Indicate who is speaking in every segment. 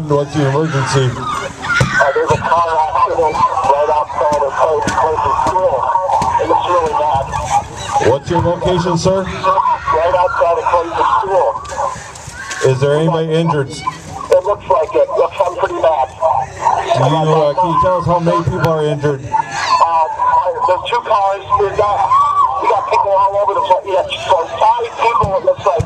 Speaker 1: What's the emergency?
Speaker 2: There's a car accident right outside of Clayton School. It's really bad.
Speaker 1: What's your location, sir?
Speaker 2: Right outside of Clayton School.
Speaker 1: Is there anybody injured?
Speaker 2: It looks like it. Looks pretty bad.
Speaker 1: Can you tell us how many people are injured?
Speaker 2: There's two cars. We got people all over the place. Yeah, 5 people. It looks like.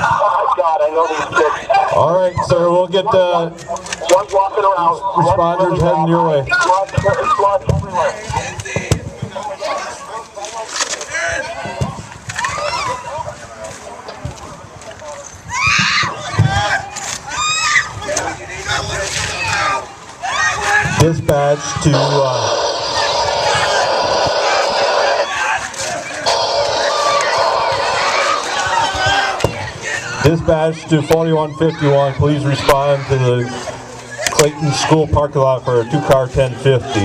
Speaker 2: Oh my God! I know these kids.
Speaker 1: All right, sir. We'll get
Speaker 2: One's walking around.
Speaker 1: responders heading your way.
Speaker 2: Blood everywhere.
Speaker 1: Dispatch to dispatch to 4151. Please respond to the Clayton School parking lot for a 2-car 1050.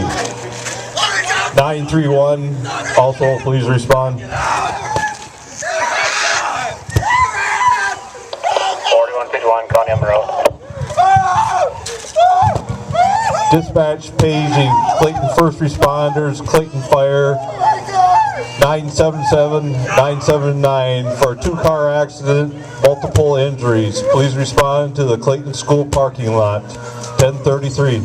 Speaker 1: 931. Also, please respond.
Speaker 2: 4151, Connie Road.
Speaker 1: Dispatch paging Clayton first responders, Clayton Fire, 977-979 for a 2-car accident, multiple injuries. Please respond to the Clayton School parking lot, 1033.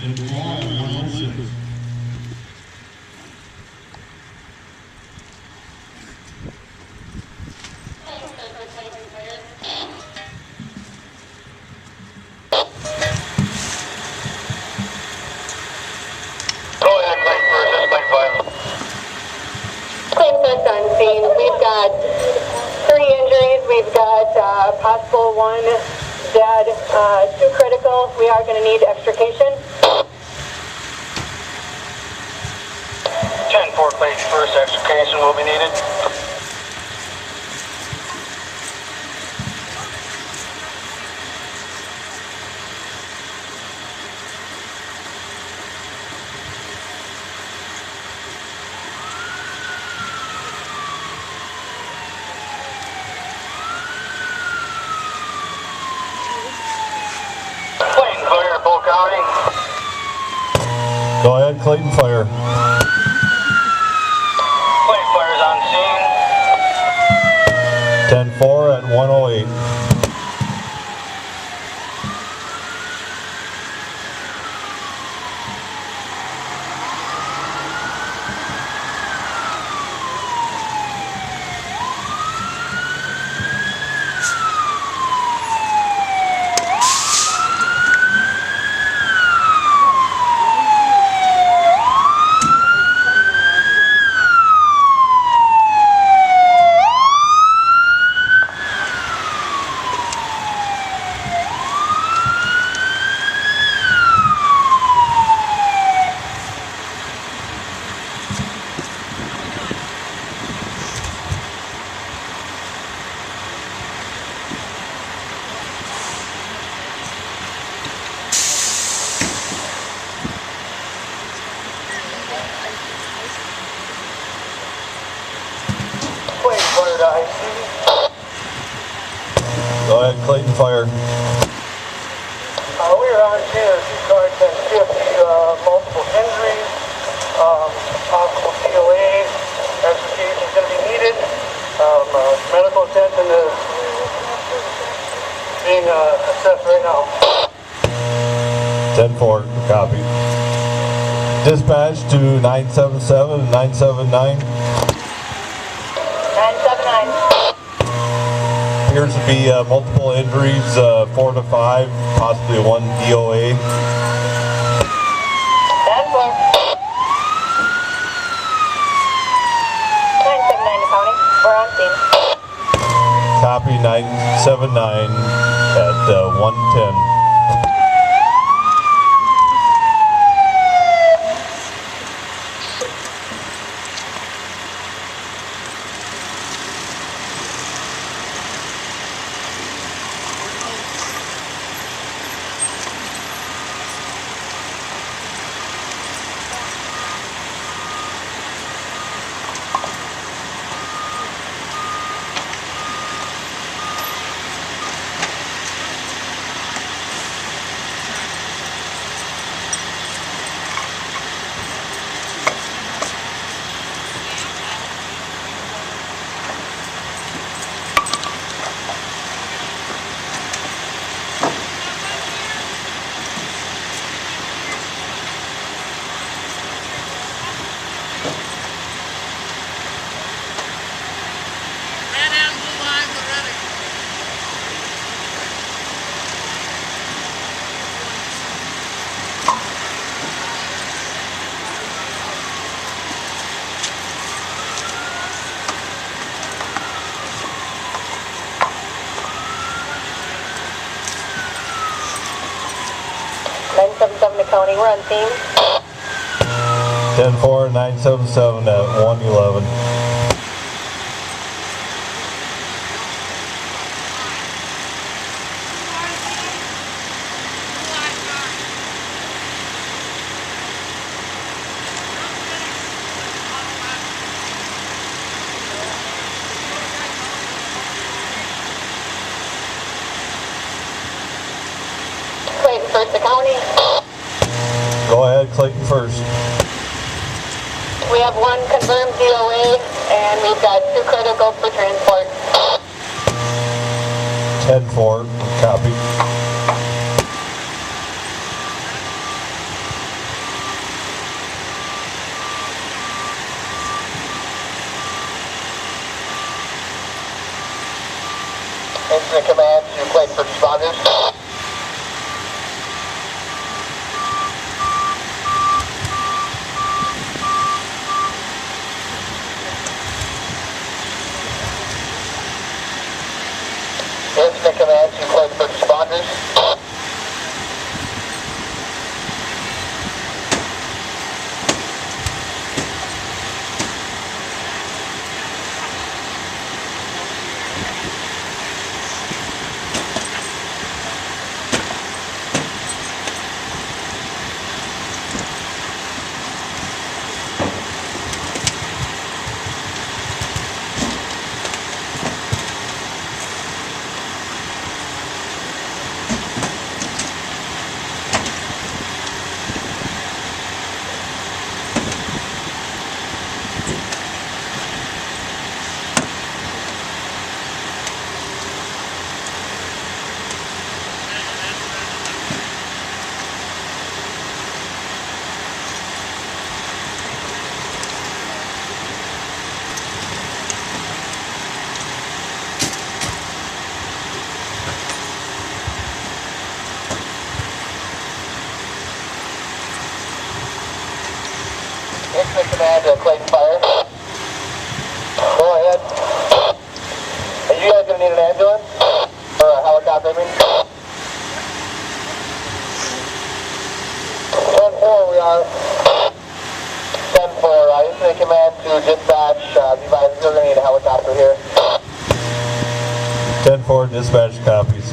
Speaker 2: Go ahead, Clayton first. That's Clayton 5.
Speaker 3: Clayton first on scene. We've got 3 injuries. We've got possible 1 dead, 2 critical. We are going to need extrication.
Speaker 2: 10-4, Clayton first. Extrication will be needed. Clayton clear, Bull County.
Speaker 1: Go ahead, Clayton, fire.
Speaker 2: Clayton fires on scene.
Speaker 1: 10-4 at 108.
Speaker 2: Clayton fired to IC.
Speaker 1: Go ahead, Clayton, fire.
Speaker 2: We are on scene of 2 cars, 1050, multiple injuries, possible COAs, extrication is going to be needed. Medical attention is being assessed right now.
Speaker 1: 10-4, copy. Dispatch to 977 and 979.
Speaker 3: 979.
Speaker 1: Appears to be multiple injuries, 4 to 5, possibly 1 DOA.
Speaker 3: 10-4. to County. We're on scene.
Speaker 1: Copy 979 at 110.
Speaker 3: to County. We're on scene.
Speaker 1: 10-4, 977 at 111.
Speaker 3: Clayton first to County.
Speaker 1: Go ahead, Clayton first.
Speaker 3: We have 1 confirmed DOA, and we've got 2 critical for transport.
Speaker 1: 10-4, copy.
Speaker 2: Incident command to Clayton first responders. Incident command to Clayton first responders. Incident command to Clayton Fire. Go ahead. Are you guys going to need an ambulance? Or a helicopter, I mean? 10-4 we are. 10-4, incident command to dispatch. Be advised, we're going to need a helicopter here.
Speaker 1: 10-4 dispatch copies.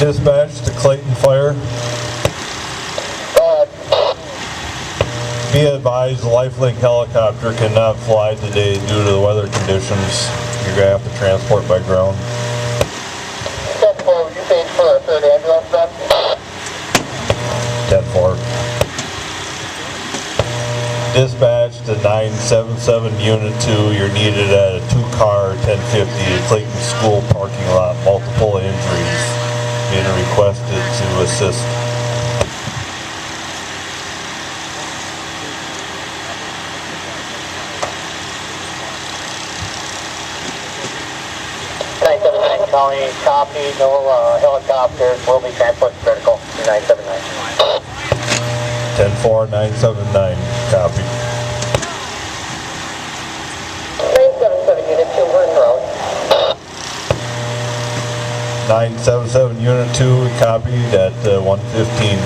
Speaker 1: Dispatch to Clayton Fire.
Speaker 2: Go ahead.
Speaker 1: Be advised, the Lifelink helicopter cannot fly today due to the weather conditions. You're going to have to transport by ground.
Speaker 2: 10-4, would you page for a third ambulance then?
Speaker 1: 10-4. Dispatch to 977 Unit 2. You're needed at a 2-car 1050 Clayton School parking lot. Multiple injuries. Being requested to assist.
Speaker 2: Calling, copy, no helicopters, will be transport critical, 979.
Speaker 1: 10-4, 979, copy.
Speaker 2: 977 Unit 2, we're en route.
Speaker 1: 977 Unit 2, copied at 1:15.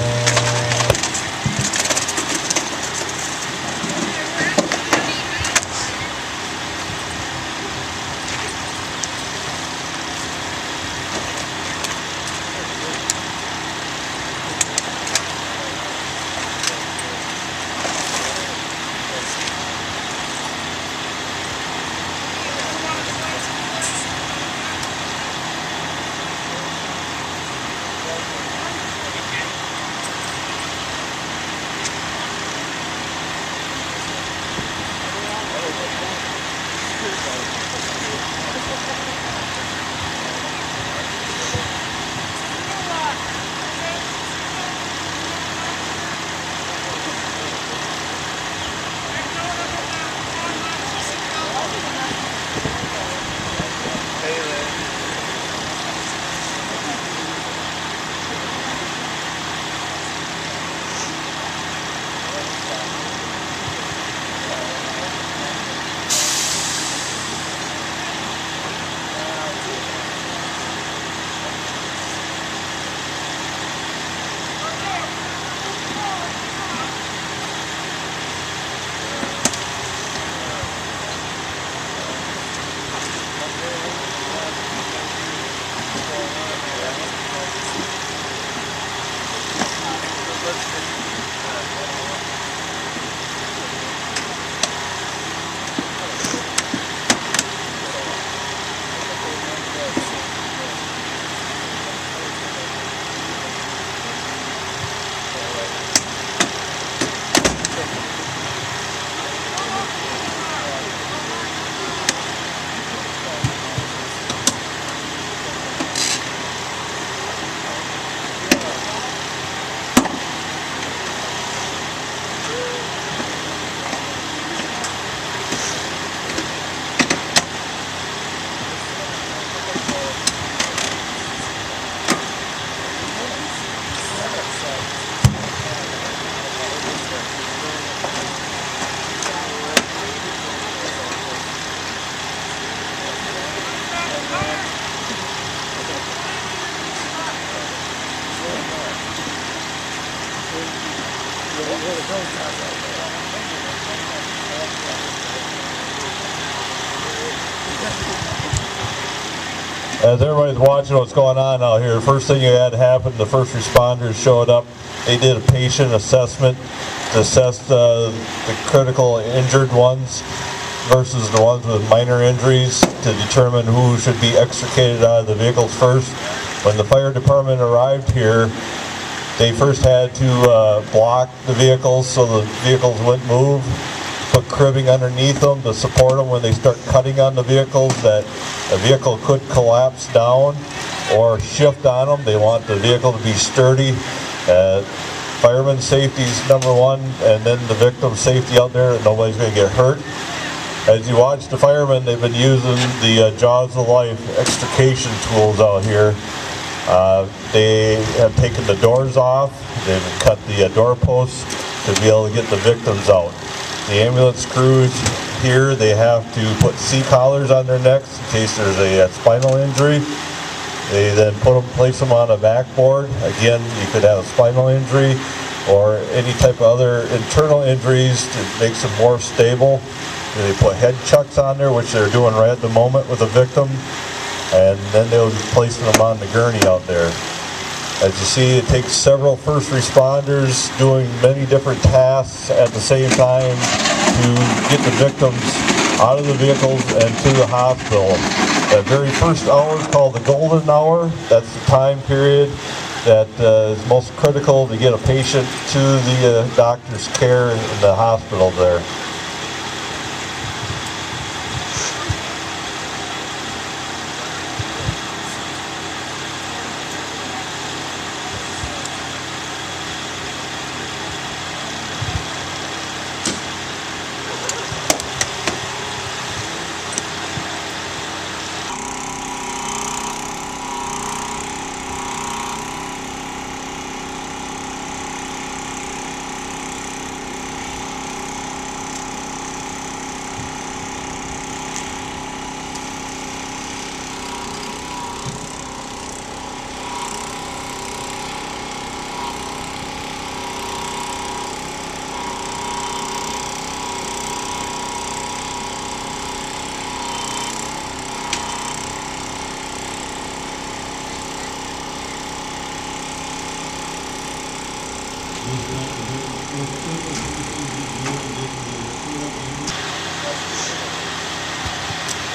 Speaker 1: As everybody's watching what's going on out here, first thing that had happened, the first responders showed up. They did a patient assessment to assess the critical injured ones versus the ones with minor injuries to determine who should be extricated out of the vehicles first. When the fire department arrived here, they first had to block the vehicles so the vehicles wouldn't move, put cribbing underneath them to support them when they start cutting on the vehicles, that a vehicle could collapse down or shift on them. They want the vehicle to be sturdy. Fireman safety is number one, and then the victim safety out there, that nobody's going to get hurt. As you watch the firemen, they've been using the Jaws of Life extrication tools out here. They have taken the doors off, they've cut the doorposts to be able to get the victims out. The ambulance crews here, they have to put C-collars on their necks in case there's a spinal injury. They then place them on a backboard. Again, you could have a spinal injury or any type of other internal injuries to make them more stable. They put head chucks on there, which they're doing right at the moment with the victim, and then they'll be placing them on the gurney out there. As you see, it takes several first responders doing many different tasks at the same time to get the victims out of the vehicles and to the hospital. That very first hour is called the golden hour. That's the time period that is most critical to get a patient to the doctor's care in the hospital there.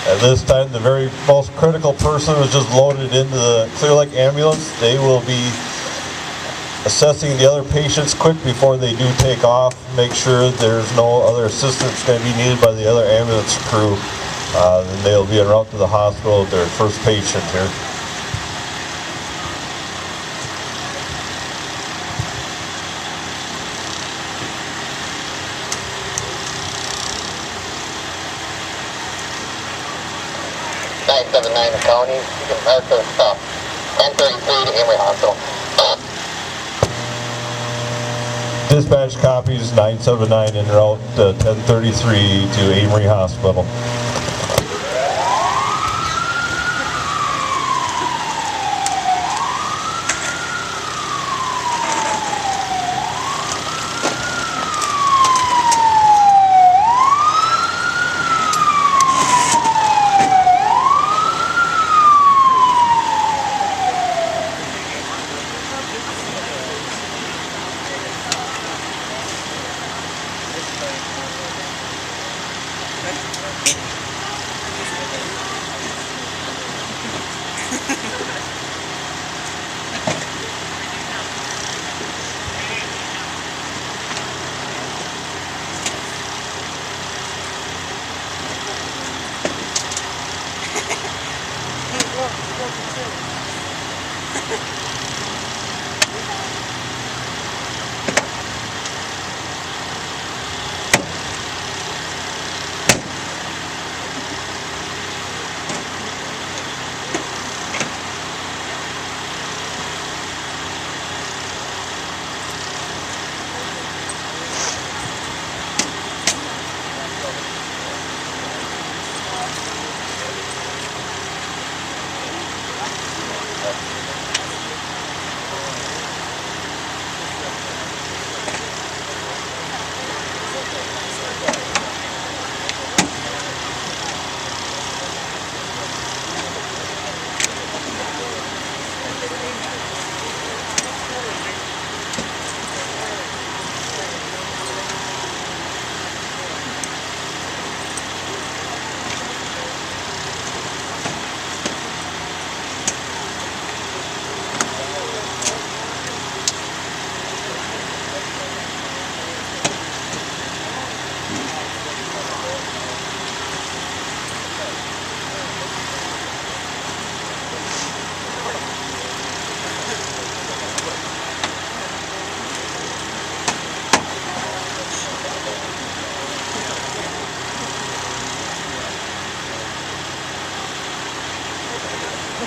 Speaker 1: At this time, the very most critical person is just loaded into the Clear Lake ambulance. They will be assessing the other patients quick before they do take off, make sure there's no other assistance going to be needed by the other ambulance crew. Then they'll be en route to the hospital with their first patient here.
Speaker 4: The county, you can mark the stop. 1033 to Emory Hospital.
Speaker 1: Dispatch copies 979 en route 1033 to Amory Hospital.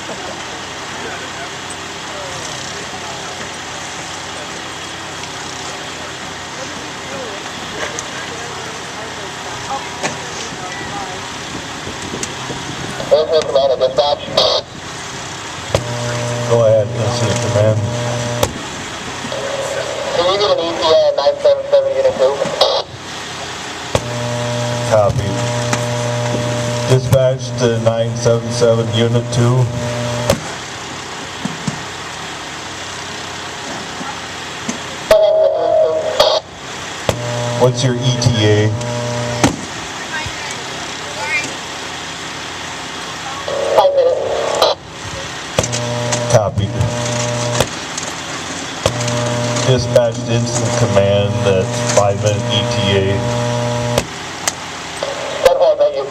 Speaker 4: Incident command and dispatch.
Speaker 1: Go ahead, incident command.
Speaker 4: Can you get an ETA at 977 Unit 2?
Speaker 1: Copy. Dispatch to 977 Unit 2. What's your ETA?
Speaker 4: 5 minutes.
Speaker 1: Copy. Dispatch to incident command, that's 5-minute ETA.
Speaker 4: 10-4, thank you.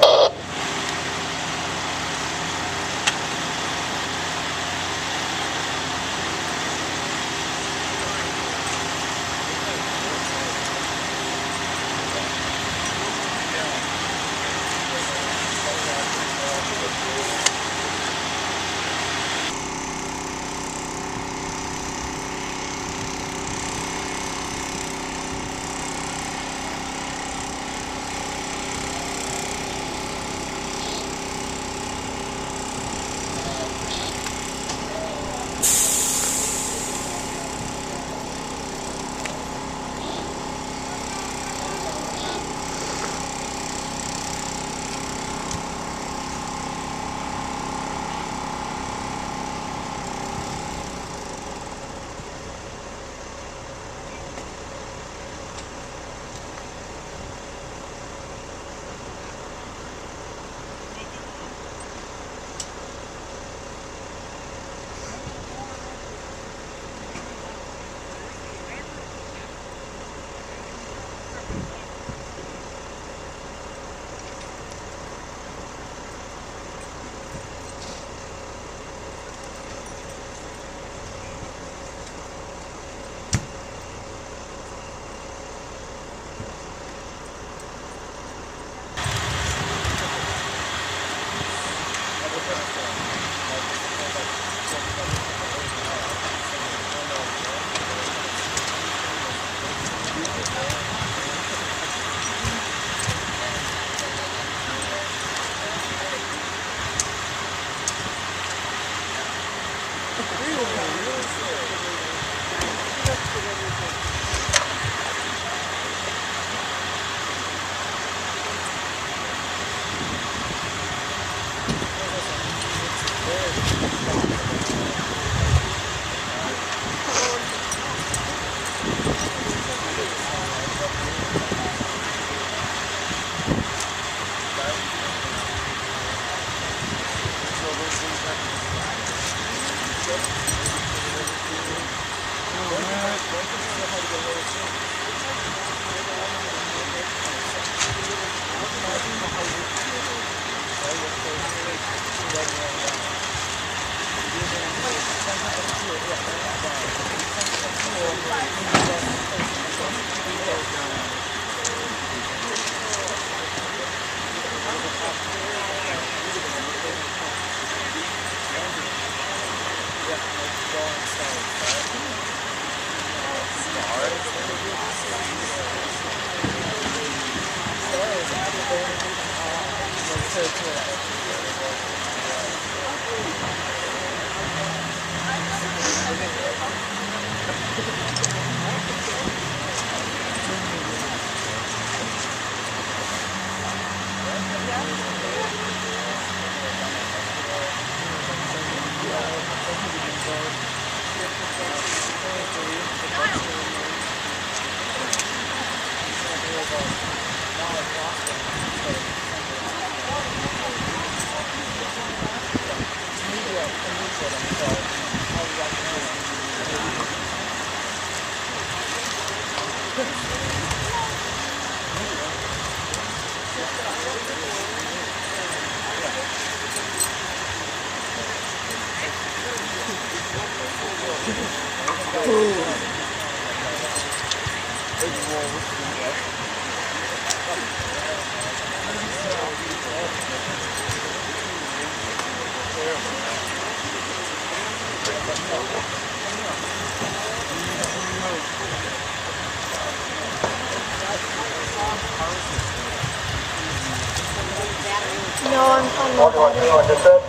Speaker 5: No, I'm not.
Speaker 2: 4121 dispatch.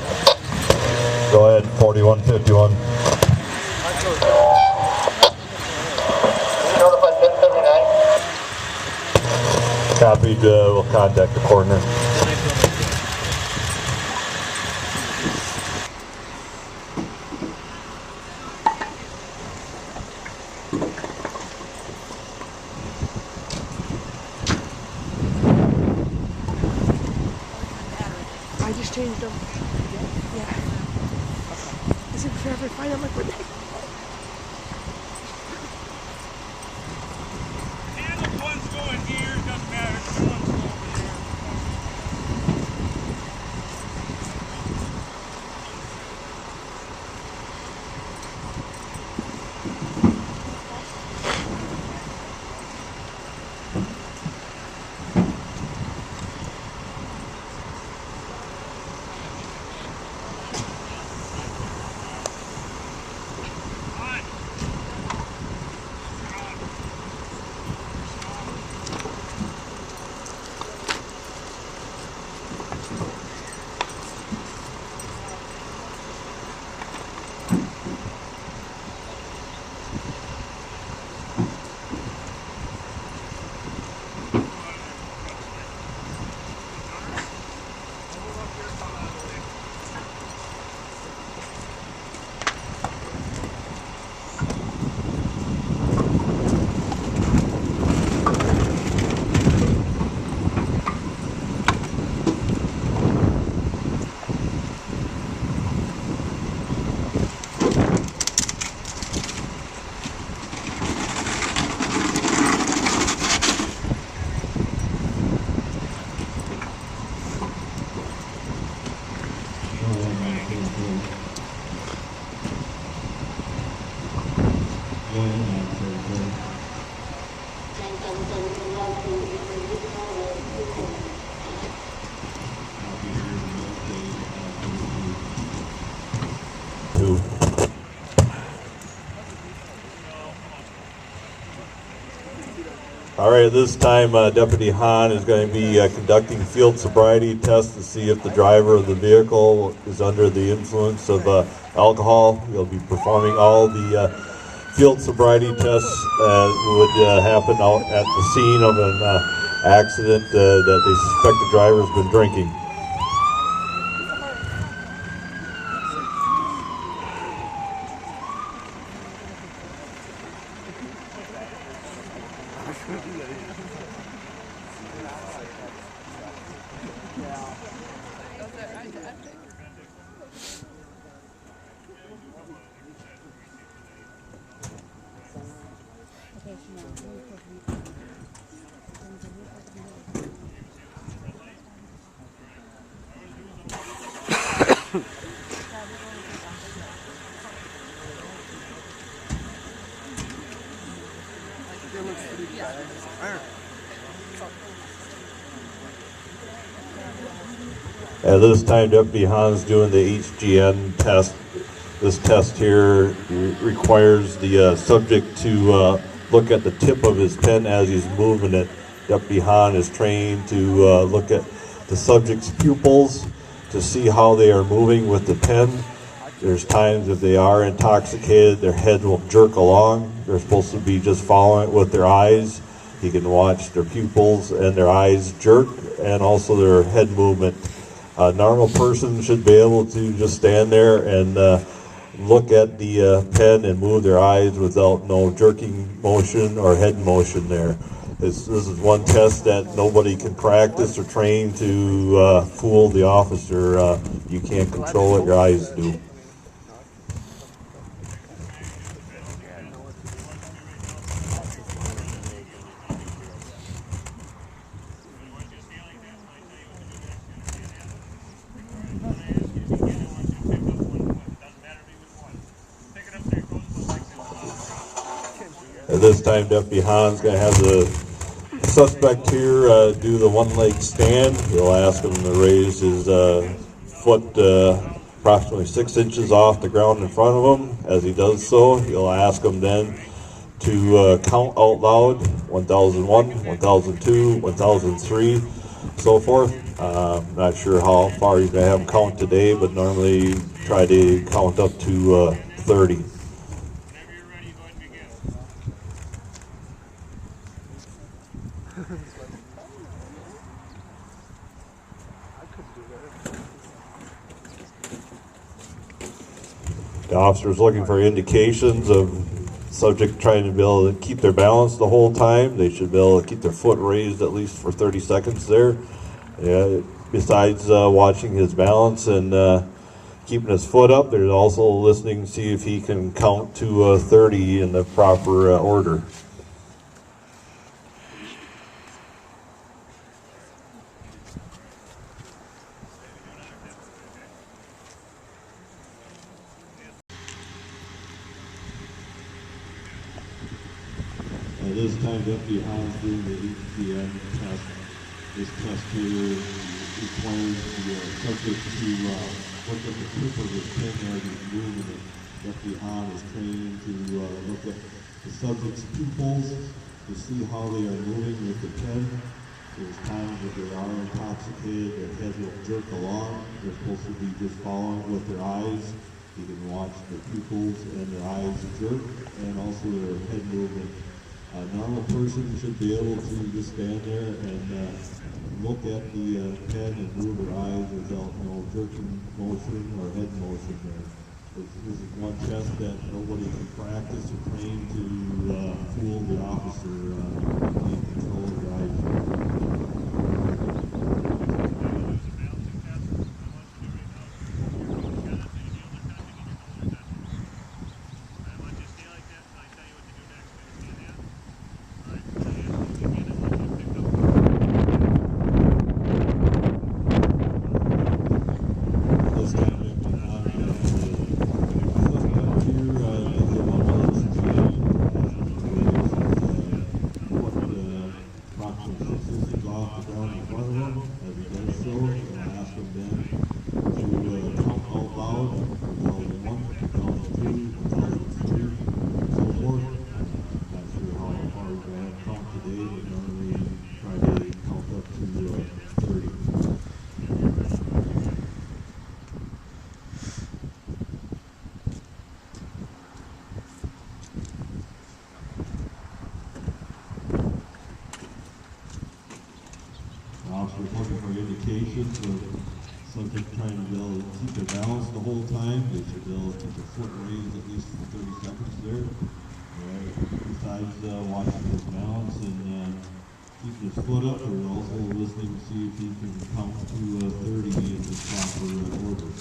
Speaker 1: Go ahead, 4151.
Speaker 2: Can you notify 1079?
Speaker 1: Copied, we'll contact the coroner.
Speaker 5: I just changed them. Yeah. Is it forever fine? I'm like, what the heck?
Speaker 6: And if one's going here, it doesn't matter if one's going over there.
Speaker 1: All right, this time Deputy Hahn is going to be conducting field sobriety tests to see if the driver of the vehicle is under the influence of alcohol. He'll be performing all the field sobriety tests that would happen out at the scene of an accident that they suspect the driver's been drinking. At this time, Deputy Hahn's doing the HGN test. This test here requires the subject to look at the tip of his pen as he's moving it. Deputy Hahn is trained to look at the subject's pupils to see how they are moving with the pen. There's times if they are intoxicated, their head will jerk along. They're supposed to be just following it with their eyes. He can watch their pupils and their eyes jerk and also their head movement. A normal person should be able to just stand there and look at the pen and move their eyes without no jerking motion or head motion there. This is one test that nobody can practice or train to fool the officer. You can't control what your eyes do. At this time, Deputy Hahn's going to have the suspect here do the one-leg stand. He'll ask him to raise his foot approximately 6 inches off the ground in front of him. As he does so, you'll ask him then to count out loud 1001, 1002, 1003, so forth. Not sure how far you can have him count today, but normally try to count up to 30.
Speaker 6: Whenever you're ready, go ahead and begin.
Speaker 1: The officer's looking for indications of subject trying to be able to keep their balance the whole time. They should be able to keep their foot raised at least for 30 seconds there. Besides watching his balance and keeping his foot up, there's also listening to see if he can count to 30 in the proper order. This time Deputy Hans doing the HPN test. This test here requires the subject to look at the tip of his pen as he's moving it. Deputy Hans is trained to look at the subject's pupils to see how they are moving with the pen. There's times that they are intoxicated, their head will jerk along. They're supposed to be just following with their eyes. You can watch the pupils and their eyes jerk and also their head movement. A normal person should be able to just stand there and look at the pen and move their eyes without no jerking motion or head motion there. This is one test that nobody can practice or train to fool the officer in control of the eyes. Looking for indications of subject trying to be able to keep their balance the whole time. They should be able to keep their foot raised at least for 30 seconds there. Besides watching his balance and keeping his foot up, they're also listening to see if he can count to 30 in the proper order.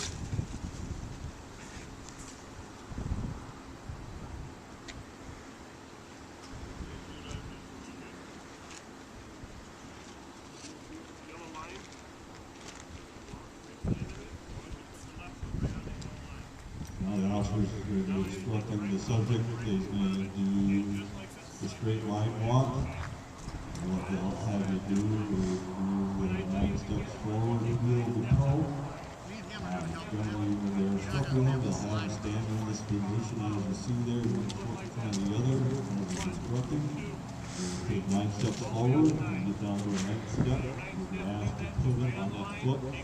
Speaker 1: Instructing the subject is going to do the straight line walk. And what they'll have you do is move 9 steps forward, heel to toe. Generally, when they're instructing them, they'll have them stand in this position as you see there, one foot in front of the other, as it's instructing. You'll take 9 steps forward and get down to a 9th step. You'll be asked to pivot on that foot and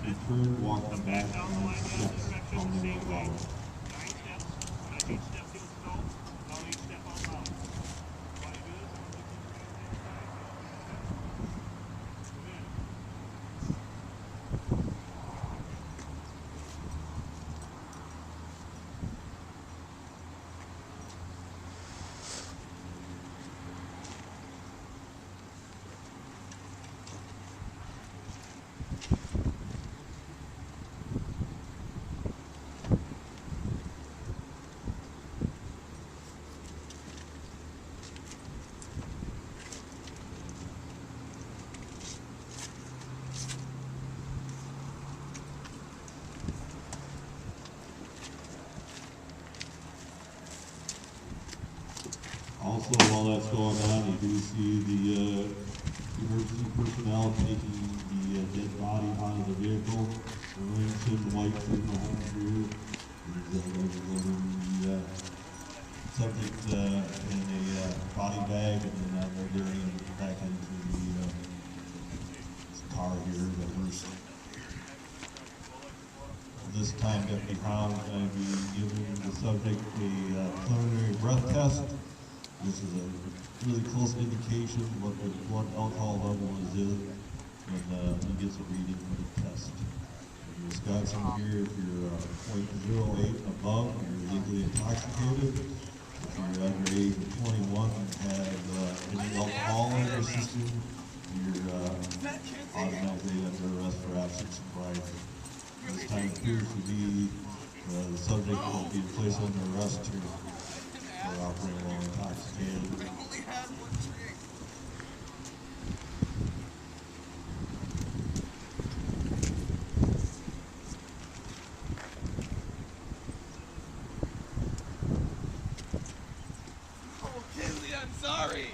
Speaker 1: return walking back 9 steps from the wall.
Speaker 6: Each step feels slow, while each step out loud. All you do is
Speaker 1: Also, while that's going on, you do see the emergency personnel taking the dead body out of the vehicle. Williamson White from the home crew is delivering the subject in a body bag, and then they're getting him back into the car here. The first. This time, Deputy Brown is going to be giving the subject a preliminary breath test. This is a really close indication of what the blood alcohol level is when he gets a reading for the test. In Wisconsin here, if you're 0.08 above, you're legally intoxicated. If you're under the age of 21 and have any alcohol in your system, you're automatically under arrest for absence of sobriety. This time appears to be the subject will be placed under arrest here for operating while intoxicated.
Speaker 7: Oh, Kinley, I'm sorry.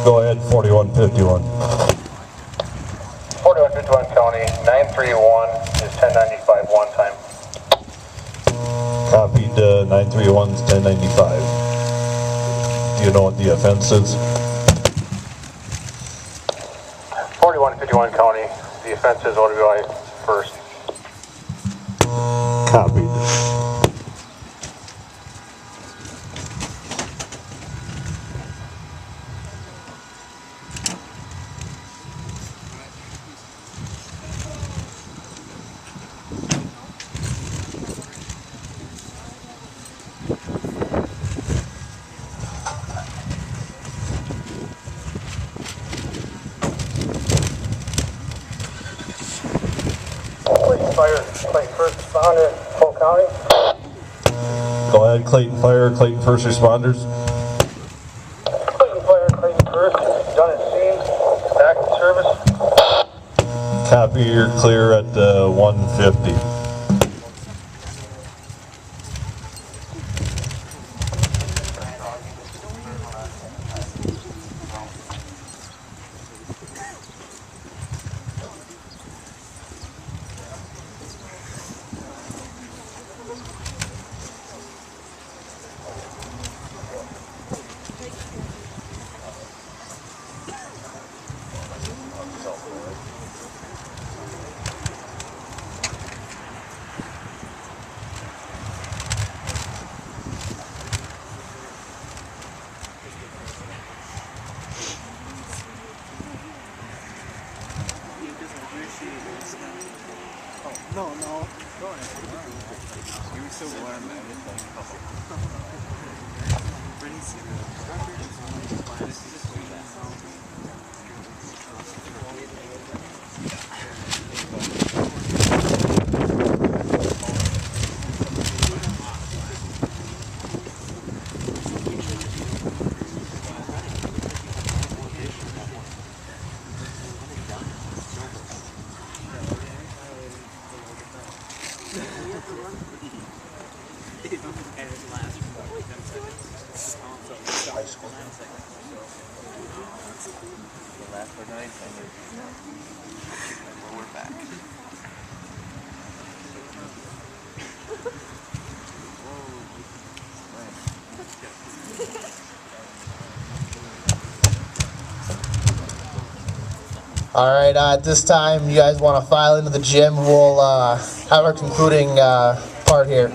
Speaker 1: Go ahead, 4151.
Speaker 2: 4151 County, 931 is 1095 one time.
Speaker 1: Copied 931's 1095. Do you know what the offense is?
Speaker 2: 4151 County, the offense is OWI first.
Speaker 1: Copied.
Speaker 2: Fire, Clayton first responder, Polk County.
Speaker 1: Go ahead, Clayton Fire, Clayton First Responders.
Speaker 2: Clayton Fire, Clayton first, done at scene, back in service.
Speaker 1: Copy, you're clear at 150.
Speaker 7: No, go ahead. You were so warm, man. We're back.
Speaker 8: All right, at this time, you guys want to file into the gym. We'll have our concluding part here.